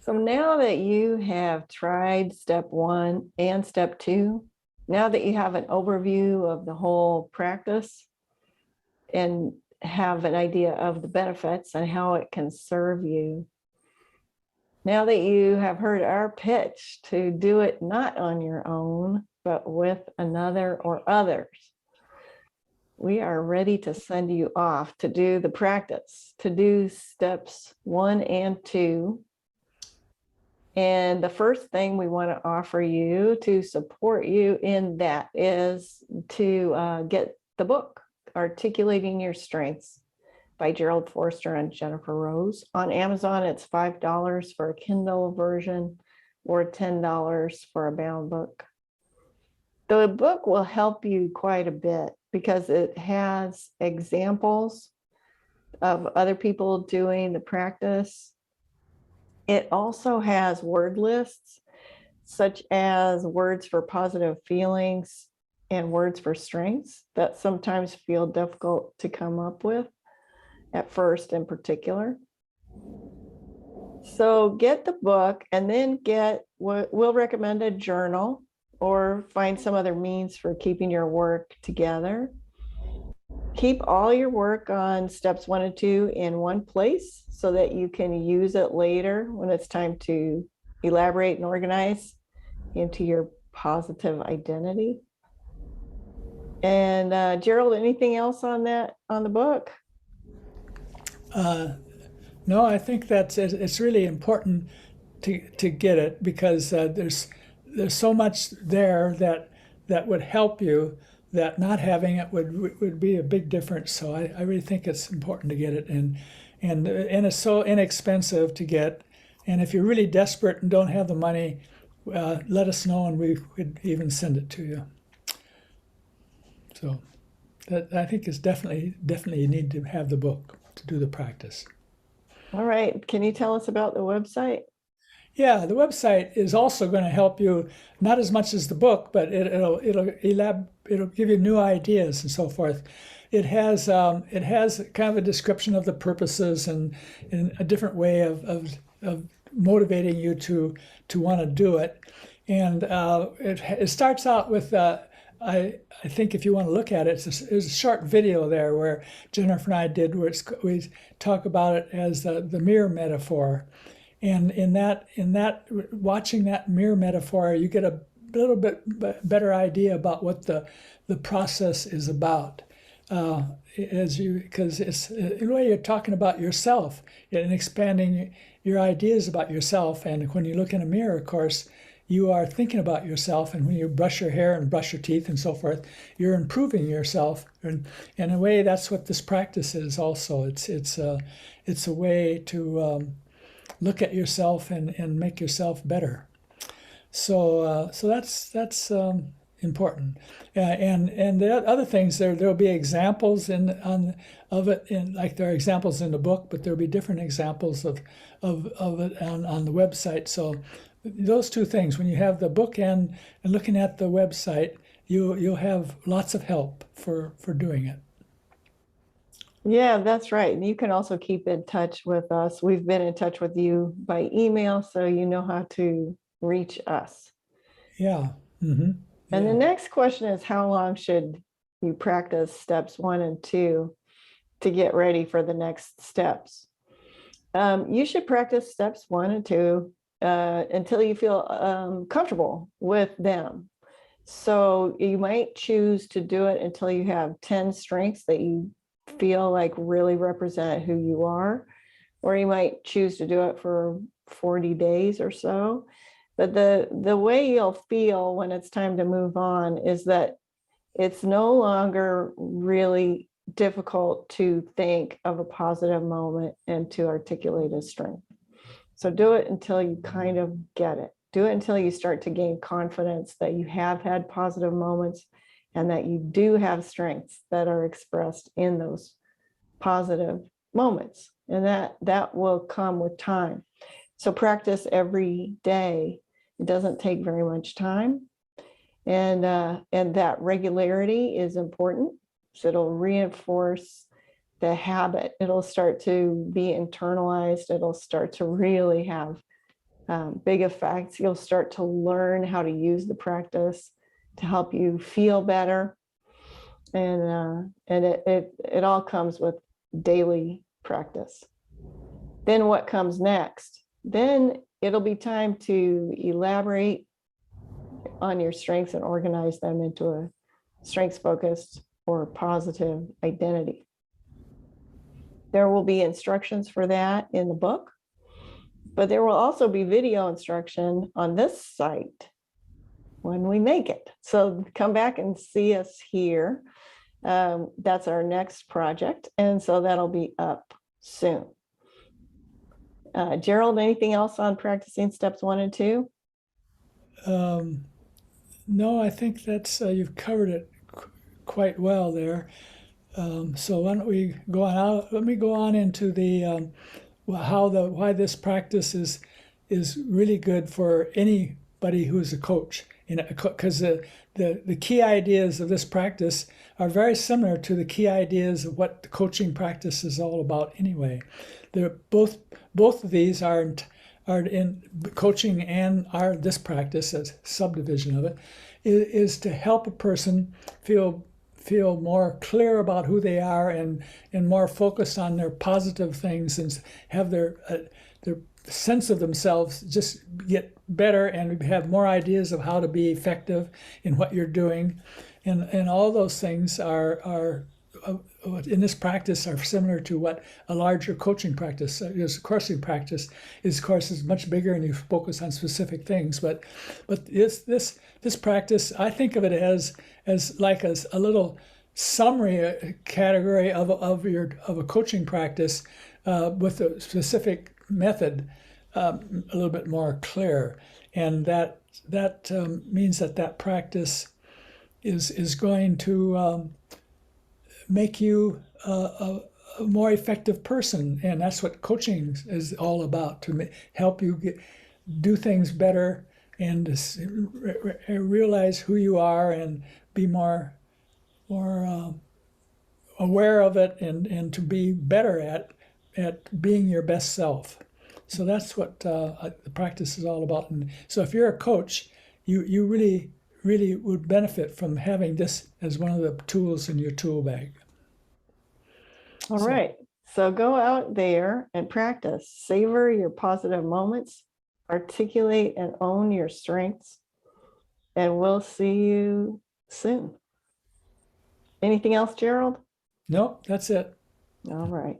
So now that you have tried step one and step two, now that you have an overview of the whole practice and have an idea of the benefits and how it can serve you, now that you have heard our pitch to do it not on your own, but with another or others, we are ready to send you off to do the practice, to do steps one and two. And the first thing we want to offer you to support you in that is to get the book, Articulating Your Strengths by Gerald Forster and Jennifer Rose. On Amazon, it's $5 for a Kindle version or $10 for a bound book. The book will help you quite a bit because it has examples of other people doing the practice. It also has word lists, such as words for positive feelings and words for strengths that sometimes feel difficult to come up with at first in particular. So get the book and then get what we'll recommend a journal or find some other means for keeping your work together. Keep all your work on steps one and two in one place so that you can use it later when it's time to elaborate and organize into your positive identity. And Gerald, anything else on that, on the book? No, I think it's really important to get it because there's so much there that would help you that not having it would be a big difference. So I really think it's important to get it, and it's so inexpensive to get. And if you're really desperate and don't have the money, let us know and we could even send it to you. So that I think is definitely you need to have the book to do the practice. All right. Can you tell us about the website? Yeah, the website is also going to help you, not as much as the book, but it'll give you new ideas and so forth. It has kind of a description of the purposes and a different way of motivating you to want to do it. And it starts out with I think if you want to look at it, there's a short video there where Jennifer and I did where we talk about it as the mirror metaphor. And in that watching that mirror metaphor, you get a little bit better idea about what the process is about. Because it's in a way you're talking about yourself and expanding your ideas about yourself. And when you look in a mirror, of course, you are thinking about yourself. And when you brush your hair and brush your teeth and so forth, you're improving yourself. And in a way, that's what this practice is. Also, it's a way to look at yourself and make yourself better. So that's important. And the other things there'll be examples of it, like there are examples in the book, but there'll be different examples of it on the website. So those two things, when you have the book and looking at the website, you'll have lots of help for doing it. Yeah, that's right. And you can also keep in touch with us. We've been in touch with you by email, so you know how to reach us. Yeah. Mm-hmm. And Yeah. the next question is, how long should you practice steps one and two to get ready for the next steps? You should practice steps one and two until you feel comfortable with them. So you might choose to do it until you have 10 strengths that you feel like really represent who you are, or you might choose to do it for 40 days or so. But the way you'll feel when it's time to move on is that it's no longer really difficult to think of a positive moment and to articulate a strength. So do it until you kind of get it. Do it until you start to gain confidence that you have had positive moments and that you do have strengths that are expressed in those positive moments. And that will come with time. So practice every day. It doesn't take very much time. And that regularity is important. So it'll reinforce the habit. It'll start to be internalized. It'll start to really have big effects. You'll start to learn how to use the practice to help you feel better. And it all comes with daily practice. Then what comes next? Then it'll be time to elaborate on your strengths and organize them into a strengths-focused or positive identity. There will be instructions for that in the book, but there will also be video instruction on this site when we make it. So come back and see us here. That's our next project. And so that'll be up soon. Gerald, anything else on practicing steps 1 and 2? No, I think that's you've covered it quite well there. So why don't we go on out? Let me go on into the why this practice is really good for anybody who's a coach. Because the key ideas of this practice are very similar to the key ideas of what the coaching practice is all about anyway. They're both of these are in coaching and are this practice as subdivision of it is to help a person feel more clear about who they are and more focused on their positive things and have their sense of themselves just get better and have more ideas of how to be effective in what you're doing. And all those things are in this practice are similar to what a larger coaching practice is. Coursing practice is, of course, is much bigger and you focus on specific things. But this practice, I think of it as like a little summary category of a coaching practice with a specific method a little bit more clear, and that means that practice is going to make you a more effective person, and that's what coaching is all about, to help you do things better and realize who you are and be more aware of it and to be better at being your best self. So that's what the practice is all about. And so if you're a coach, you really would benefit from having this as one of the tools in your tool bag. All right. So go out there and practice. Savor your positive moments, articulate and own your strengths, and we'll see you soon. Anything else, Gerald? Nope, that's it. All right.